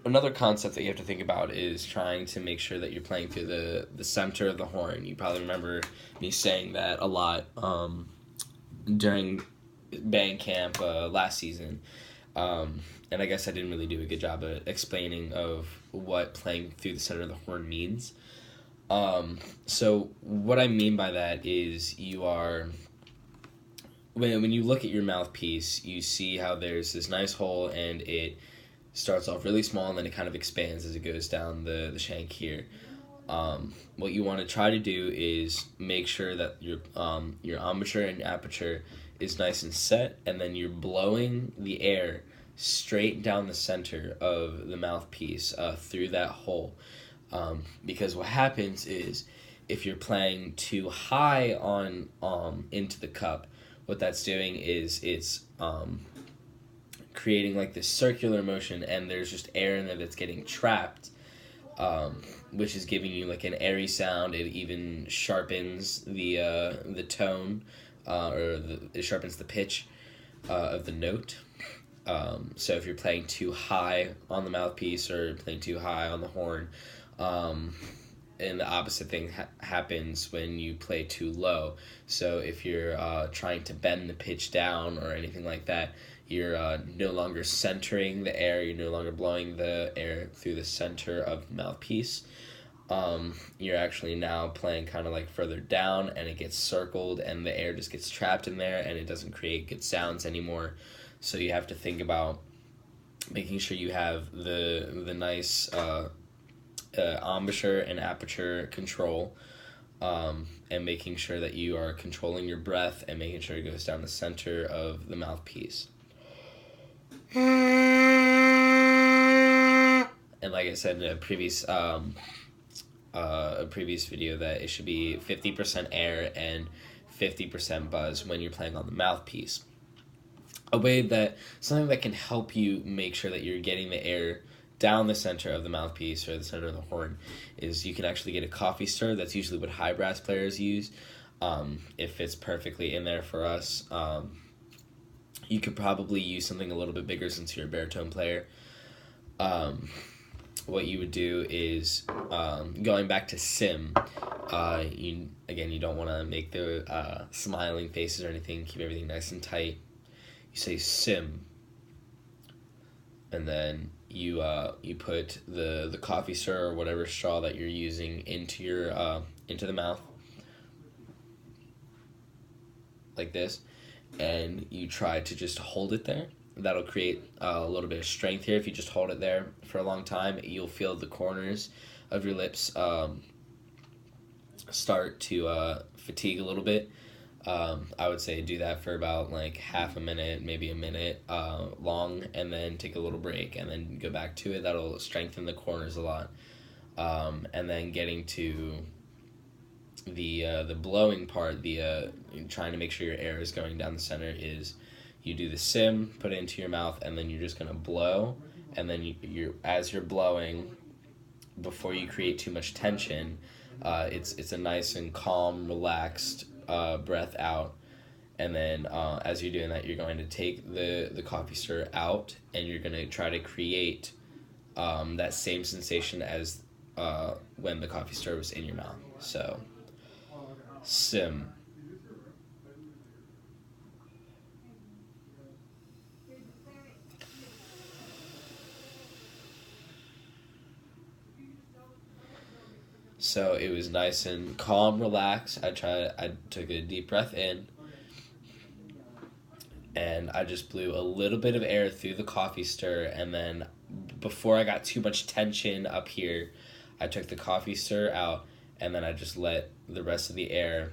another concept that you have to think about is trying to make sure that you're playing through the center of the horn. You probably remember me saying that a lot during band camp last season. And I guess I didn't really do a good job of explaining of what playing through the center of the horn means. So what I mean by that is you are, when you look at your mouthpiece, you see how there's this nice hole and it starts off really small and then it kind of expands as it goes down the shank here. What you want to try to do is make sure that your embouchure and aperture is nice and set, and then you're blowing the air straight down the center of the mouthpiece through that hole. Because what happens is if you're playing too high on into the cup, what that's doing is it's creating like this circular motion, and there's just air in there that's getting trapped, which is giving you like an airy sound. It even sharpens the tone, it sharpens the pitch of the note. So if you're playing too high on the mouthpiece or playing too high on the horn, and the opposite thing happens when you play too low. So if you're trying to bend the pitch down or anything like that, you're no longer centering the air, you're no longer blowing the air through the center of the mouthpiece. You're actually now playing kind of like further down, and it gets circled and the air just gets trapped in there and it doesn't create good sounds anymore. So you have to think about making sure you have the nice embouchure and aperture control, and making sure that you are controlling your breath and making sure it goes down the center of the mouthpiece. And like I said in a previous video, that it should be 50% air and 50% buzz when you're playing on the mouthpiece. Something that can help you make sure that you're getting the air down the center of the mouthpiece or the center of the horn is you can actually get a coffee stir. That's usually what high brass players use. It fits perfectly in there for us. You could probably use something a little bit bigger since you're a baritone player. What you would do is, going back to sim, you don't want to make the smiling faces or anything. Keep everything nice and tight. You say sim, and then you put the coffee stir or whatever straw that you're using into the mouth, like this, and you try to just hold it there. That'll create a little bit of strength here. If you just hold it there for a long time, you'll feel the corners of your lips start to fatigue a little bit. I would say do that for about like half a minute, maybe a minute long, and then take a little break and then go back to it. That'll strengthen the corners a lot. And then getting to the blowing part, trying to make sure your air is going down the center, is you do the sim, put it into your mouth, and then you're just gonna blow, and then as you're blowing, before you create too much tension, it's a nice and calm, relaxed breath out, and then as you're doing that, you're going to take the coffee stir out, and you're going to try to create that same sensation as when the coffee stir was in your mouth. So, sim. So it was nice and calm, relaxed. I took a deep breath in, and I just blew a little bit of air through the coffee stir, and then before I got too much tension up here, I took the coffee stir out, and then I just let the rest of the air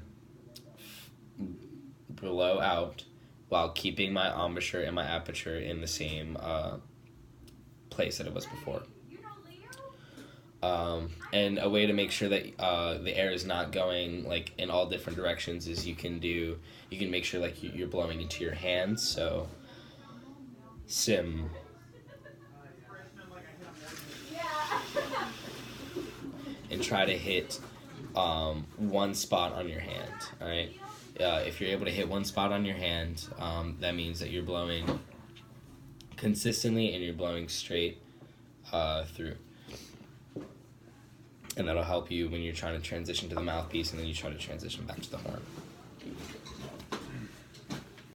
blow out while keeping my embouchure and my aperture in the same place that it was before. And a way to make sure that the air is not going like in all different directions is you can make sure like you're blowing into your hands. So sim. And try to hit one spot on your hand. All right. If you're able to hit one spot on your hand, that means that you're blowing consistently and you're blowing straight through. And that'll help you when you're trying to transition to the mouthpiece and then you try to transition back to the horn.